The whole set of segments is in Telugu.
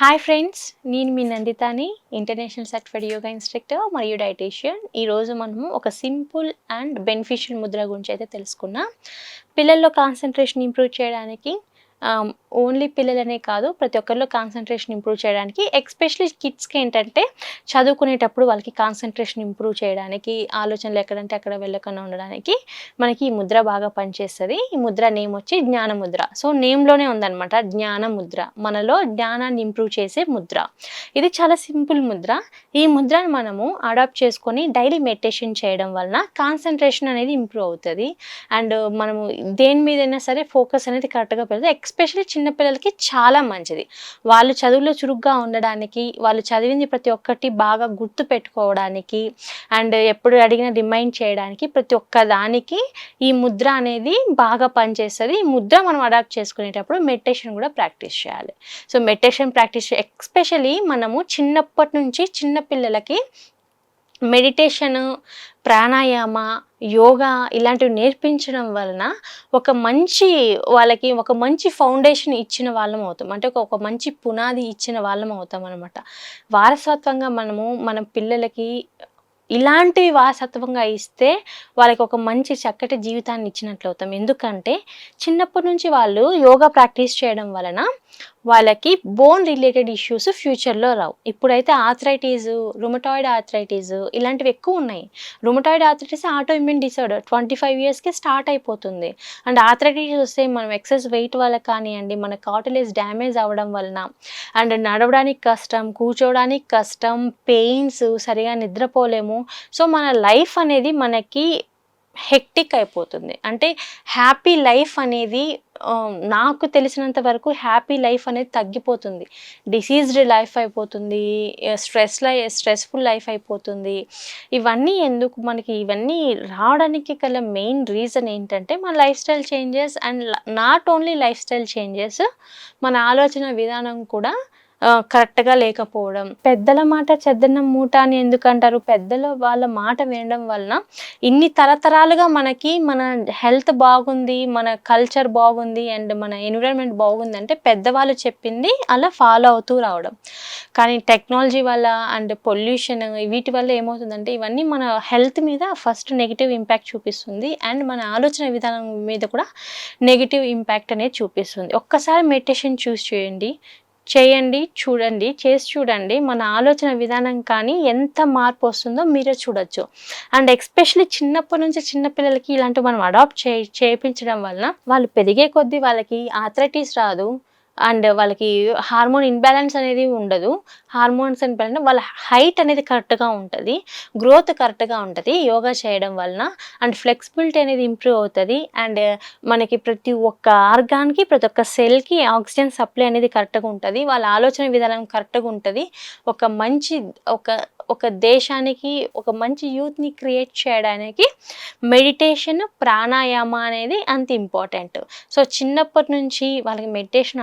హాయ్ ఫ్రెండ్స్, నేను మీ నందితాని, ఇంటర్నేషనల్ సర్టిఫైడ్ యోగా ఇన్స్ట్రక్టర్ మరియు డైటీషియన్. ఈరోజు మనము ఒక సింపుల్ అండ్ బెనిఫిషియల్ ముద్ర గురించి అయితే తెలుసుకున్నాం. పిల్లల్లో కాన్సన్ట్రేషన్ ఇంప్రూవ్ చేయడానికి, ఓన్లీ పిల్లలనే కాదు ప్రతి ఒక్కరిలో కాన్సన్ట్రేషన్ ఇంప్రూవ్ చేయడానికి, ఎస్పెషల్లీ కిడ్స్కి ఏంటంటే చదువుకునేటప్పుడు వాళ్ళకి కాన్సన్ట్రేషన్ ఇంప్రూవ్ చేయడానికి, ఆలోచనలు ఎక్కడంటే అక్కడ వెళ్ళకుండా ఉండడానికి మనకి ఈ ముద్ర బాగా పనిచేస్తుంది. ఈ ముద్ర నేమ్ వచ్చి జ్ఞాన ముద్ర. సో నేమ్లోనే ఉందన్నమాట, జ్ఞాన ముద్ర, మనలో జ్ఞానాన్ని ఇంప్రూవ్ చేసే ముద్ర. ఇది చాలా సింపుల్ ముద్ర. ఈ ముద్రను మనము అడాప్ట్ చేసుకొని డైలీ మెడిటేషన్ చేయడం వలన కాన్సన్ట్రేషన్ అనేది ఇంప్రూవ్ అవుతుంది. అండ్ మనము దేని మీదైనా సరే ఫోకస్ అనేది కరెక్ట్గా పెడుతుంది. ఎస్పెషల్లీ చిన్నపిల్లలకి చాలా మంచిది. వాళ్ళు చదువులో చురుగ్గా ఉండడానికి, వాళ్ళు చదివింది ప్రతి ఒక్కటి బాగా గుర్తు పెట్టుకోవడానికి, అండ్ ఎప్పుడు అడిగినా రిమైండ్ చేయడానికి, ప్రతి ఒక్క దానికి ఈ ముద్ర అనేది బాగా పనిచేస్తుంది. ఈ ముద్ర మనం అడాప్ట్ చేసుకునేటప్పుడు మెడిటేషన్ కూడా ప్రాక్టీస్ చేయాలి. సో మెడిటేషన్ ప్రాక్టీస్ ఎస్పెషల్లీ మనము చిన్నప్పటి నుంచి చిన్నపిల్లలకి మెడిటేషన్, ప్రాణాయామ, యోగా ఇలాంటివి నేర్పించడం వలన వాళ్ళకి ఒక మంచి ఫౌండేషన్ ఇచ్చిన వాళ్ళం అవుతాం. అంటే ఒక మంచి పునాది ఇచ్చిన వాళ్ళం అవుతాం అనమాట. వారసత్వంగా మన పిల్లలకి ఇలాంటివి వారసత్వంగా ఇస్తే వాళ్ళకి ఒక మంచి చక్కటి జీవితాన్ని ఇచ్చినట్లు అవుతాం. ఎందుకంటే చిన్నప్పటి నుంచి వాళ్ళు యోగా ప్రాక్టీస్ చేయడం వలన వాళ్ళకి బోన్ రిలేటెడ్ ఇష్యూస్ ఫ్యూచర్లో రావు. ఇప్పుడైతే ఆర్థరైటిస్, రుమటాయిడ్ ఆర్థరైటిస్ ఇలాంటివి ఎక్కువ ఉన్నాయి. Rheumatoid arthritis autoimmune disorder 25 ఇయర్స్కే స్టార్ట్ అయిపోతుంది. అండ్ ఆర్థరైటిస్ వస్తే మనం ఎక్సెస్ వెయిట్ వల్ల కానివ్వండి, మన కార్టిలేజ్ డ్యామేజ్ అవ్వడం వలన, అండ్ నడవడానికి కష్టం, కూర్చోవడానికి కష్టం, పెయిన్స్, సరిగా నిద్రపోలేము. సో మన లైఫ్ అనేది మనకి హెక్టిక్ అయిపోతుంది. అంటే హ్యాపీ లైఫ్ అనేది, నాకు తెలిసినంత వరకు హ్యాపీ లైఫ్ అనేది తగ్గిపోతుంది. డిసీజ్డ్ లైఫ్ అయిపోతుంది, స్ట్రెస్ఫుల్ లైఫ్ అయిపోతుంది. ఇవన్నీ ఎందుకు మనకి ఇవన్నీ రావడానికి గల మెయిన్ రీజన్ ఏంటంటే మన life style changes. And not only life style changes, మన ఆలోచన విధానం కూడా కరెక్ట్గా లేకపోవడం. పెద్దల మాట చెద్దన్నం మూట అని ఎందుకంటారు? పెద్దల వాళ్ళ మాట వినడం వలన ఇన్ని తరతరాలుగా మనకి మన హెల్త్ బాగుంది, మన కల్చర్ బాగుంది, అండ్ మన ఎన్విరాన్మెంట్ బాగుంది అంటే పెద్దవాళ్ళు చెప్పింది అలా ఫాలో అవుతూ రావడం. కానీ టెక్నాలజీ వల్ల అండ్ పొల్యూషన్ వీటి వల్ల ఏమవుతుందంటే ఇవన్నీ మన హెల్త్ మీద ఫస్ట్ నెగిటివ్ ఇంపాక్ట్ చూపిస్తుంది. అండ్ మన ఆలోచన విధానం మీద కూడా నెగిటివ్ ఇంపాక్ట్ అనేది చూపిస్తుంది. ఒక్కసారి మెడిటేషన్ చేయండి, చేసి చూడండి. మన ఆలోచన విధానం కానీ ఎంత మార్పు వస్తుందో మీరే చూడొచ్చు. అండ్ ఎస్పెషల్లీ చిన్నప్పటి నుంచి చిన్నపిల్లలకి ఇలాంటివి మనం అడాప్ట్ చేయించడం వలన వాళ్ళు పెరిగే కొద్దీ వాళ్ళకి ఆర్థరైటిస్ రాదు. అండ్ వాళ్ళకి హార్మోన్ ఇంబ్యాలెన్స్ అనేది ఉండదు. హార్మోన్స్ అంటే వాళ్ళ హైట్ అనేది కరెక్ట్గా ఉంటుంది, గ్రోత్ కరెక్ట్గా ఉంటుంది యోగా చేయడం వలన. అండ్ ఫ్లెక్సిబిలిటీ అనేది ఇంప్రూవ్ అవుతుంది. అండ్ మనకి ప్రతి ఒక్క ఆర్గాన్కి, ప్రతి ఒక్క సెల్కి ఆక్సిజన్ సప్లై అనేది కరెక్ట్గా ఉంటుంది. వాళ్ళ ఆలోచన విధానం కరెక్ట్గా ఉంటుంది. ఒక దేశానికి ఒక మంచి యూత్ని క్రియేట్ చేయడానికి మెడిటేషన్, ప్రాణాయామ అనేది అంత ఇంపార్టెంట్. సో చిన్నప్పటి నుంచి వాళ్ళకి మెడిటేషన్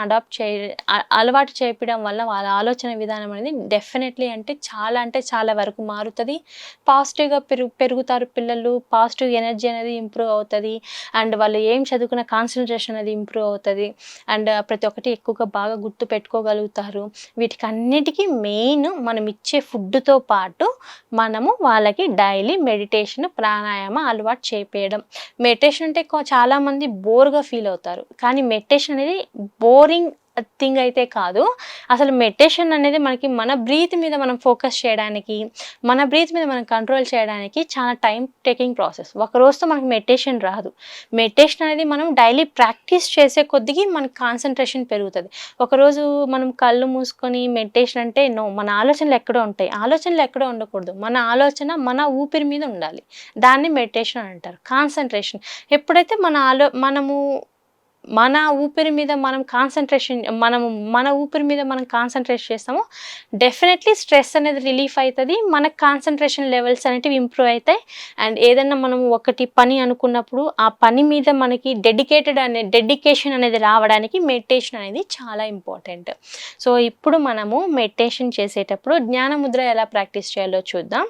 అలవాటు చేయడం వల్ల వాళ్ళ ఆలోచన విధానం అనేది డెఫినెట్లీ అంటే చాలా వరకు మారుతుంది. పాజిటివ్గా పెరుగుతారు పిల్లలు. పాజిటివ్ ఎనర్జీ అనేది ఇంప్రూవ్ అవుతుంది. అండ్ వాళ్ళు ఏం చదువుకున్న కాన్సన్ట్రేషన్ అనేది ఇంప్రూవ్ అవుతుంది. అండ్ ప్రతి ఒక్కటి ఎక్కువగా బాగా గుర్తు పెట్టుకోగలుగుతారు. వీటికి అన్నిటికీ మెయిన్ మనం ఇచ్చే ఫుడ్తో పాటు మనము వాళ్ళకి డైలీ మెడిటేషన్, ప్రాణాయామ అలవాటు చేపేయడం. మెడిటేషన్ అంటే చాలామంది బోర్గా ఫీల్ అవుతారు, కానీ మెడిటేషన్ అనేది బోరింగ్ థింగ్ అయితే కాదు. అసలు మెడిటేషన్ అనేది మనకి మన బ్రీత్ మీద మనం ఫోకస్ చేయడానికి, మన బ్రీత్ మీద మనం కంట్రోల్ చేయడానికి చాలా టైం టేకింగ్ ప్రాసెస్. ఒక రోజుతో మనకి మెడిటేషన్ రాదు. మెడిటేషన్ అనేది మనం డైలీ ప్రాక్టీస్ చేసే కొద్దికి మనకి కాన్సన్ట్రేషన్ పెరుగుతుంది. ఒకరోజు మనం కళ్ళు మూసుకొని మెడిటేషన్ అంటే మన ఆలోచనలు ఎక్కడో ఉంటాయి. ఆలోచనలు ఎక్కడో ఉండకూడదు. మన ఆలోచన మన ఊపిరి మీద ఉండాలి. దాన్ని మెడిటేషన్ అంటారు. కాన్సన్ట్రేషన్ ఎప్పుడైతే మన ఊపిరి మీద మనం కాన్సన్ట్రేట్ చేస్తామో డెఫినెట్లీ స్ట్రెస్ అనేది రిలీఫ్ అవుతుంది. మన కాన్సన్ట్రేషన్ లెవెల్స్ అనేటివి ఇంప్రూవ్ అవుతాయి. అండ్ ఏదన్నా మనం ఒకటి పని అనుకున్నప్పుడు ఆ పని మీద మనకి డెడికేషన్ అనేది రావడానికి మెడిటేషన్ అనేది చాలా ఇంపార్టెంట్. సో ఇప్పుడు మనము మెడిటేషన్ చేసేటప్పుడు జ్ఞానముద్ర ఎలా ప్రాక్టీస్ చేయాలో చూద్దాం.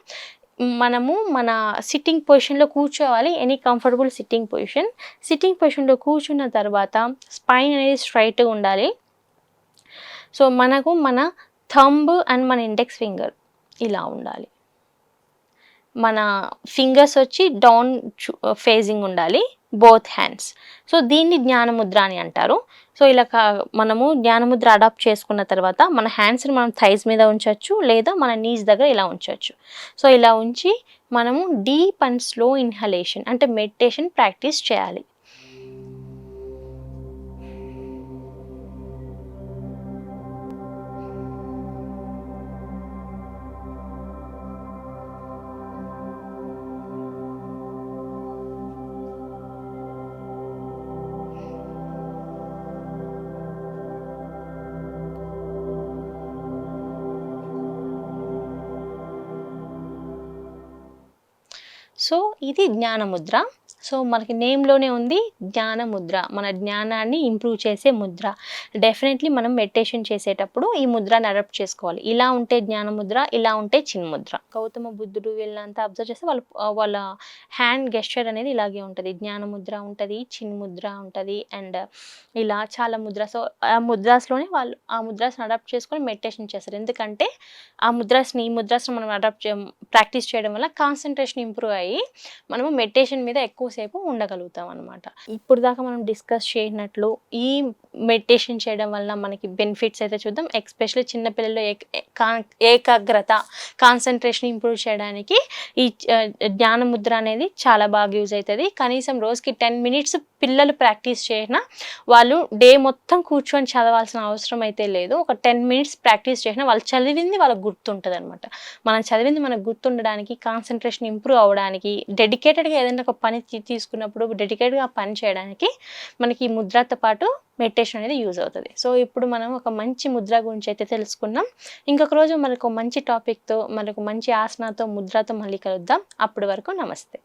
మనము మన సిట్టింగ్ పొజిషన్లో కూర్చోవాలి. ఎనీ కంఫర్టబుల్ సిట్టింగ్ పొజిషన్లో కూర్చున్న తర్వాత స్పైన్ అనేది స్ట్రైట్గా ఉండాలి. సో మనకు మన థంబ్ అండ్ మన ఇండెక్స్ ఫింగర్ ఇలా ఉండాలి. మన ఫింగర్స్ వచ్చి డౌన్ ఫేజింగ్ ఉండాలి, బోత్ హ్యాండ్స్. సో దీన్ని జ్ఞానముద్ర అని అంటారు. సో ఇలా మనము జ్ఞానముద్ర అడాప్ట్ చేసుకున్న తర్వాత మన హ్యాండ్స్ని మనం థైస్ మీద ఉంచవచ్చు, లేదా మన నీస్ దగ్గర ఇలా ఉంచవచ్చు. సో ఇలా ఉంచి మనము డీప్ అండ్ స్లో ఇన్హలేషన్ అంటే మెడిటేషన్ ప్రాక్టీస్ చేయాలి. సో ఇది జ్ఞానముద్ర. సో మనకి నేమ్లోనే ఉంది జ్ఞానముద్ర, మన జ్ఞానాన్ని ఇంప్రూవ్ చేసే ముద్ర. డెఫినెట్లీ మనం మెడిటేషన్ చేసేటప్పుడు ఈ ముద్రని అడాప్ట్ చేసుకోవాలి. ఇలా ఉంటే జ్ఞానముద్ర, ఇలా ఉంటే చిన్ముద్ర. గౌతమ బుద్ధుడు వీళ్ళంతా అబ్జర్వ్ చేస్తే వాళ్ళ హ్యాండ్ గెస్చర్ అనేది ఇలాగే ఉంటుంది. జ్ఞానముద్ర ఉంటుంది, చిన్ముద్ర ఉంటుంది, అండ్ ఇలా చాలా ముద్ర. సో ఆ ముద్రాస్లోనే వాళ్ళు ఆ ముద్రాస్ని అడాప్ట్ చేసుకొని మెడిటేషన్ చేస్తారు. ఎందుకంటే ఆ ముద్రాస్ని ఈ ముద్రాస్ని మనం ప్రాక్టీస్ చేయడం వల్ల కాన్సన్ట్రేషన్ ఇంప్రూవ్ అయ్యి మనము మెడిటేషన్ మీద ఎక్కువసేపు ఉండగలుగుతాం అనమాట. ఇప్పుడు దాకా మనం డిస్కస్ చేసినట్లు ఈ మెడిటేషన్ చేయడం వల్ల మనకి బెనిఫిట్స్ అయితే చూద్దాం. ఎస్పెషల్లీ చిన్నపిల్లల్లో ఏకాగ్రత, కాన్సన్ట్రేషన్ ఇంప్రూవ్ చేయడానికి ఈ జ్ఞానముద్ర అనేది చాలా బాగా యూజ్ అవుతుంది. కనీసం రోజుకి 10 minutes పిల్లలు ప్రాక్టీస్ చేసినా వాళ్ళు డే మొత్తం కూర్చొని చదవాల్సిన అవసరం అయితే లేదు. ఒక 10 minutes ప్రాక్టీస్ చేసినా వాళ్ళు చదివింది వాళ్ళకి గుర్తుంటుంది అనమాట. మనం చదివింది మనకు గుర్తుండడానికి, కాన్సన్ట్రేషన్ ఇంప్రూవ్ అవ్వడానికి, డెడికేటెడ్గా ఏదైనా ఒక పని తీసుకున్నప్పుడు డెడికేటెడ్గా ఆ పని చేయడానికి మనకి ఈ ముద్రతో పాటు మెడిటేషన్ అనేది యూజ్ అవుతుంది. సో ఇప్పుడు మనం ఒక మంచి ముద్ర గురించి అయితే తెలుసుకున్నాం. ఇంకొక రోజు మనకు మంచి టాపిక్తో, మనకు మంచి ఆసనాతో, ముద్రతో మళ్ళీ కలుద్దాం. అప్పటి వరకు నమస్తే.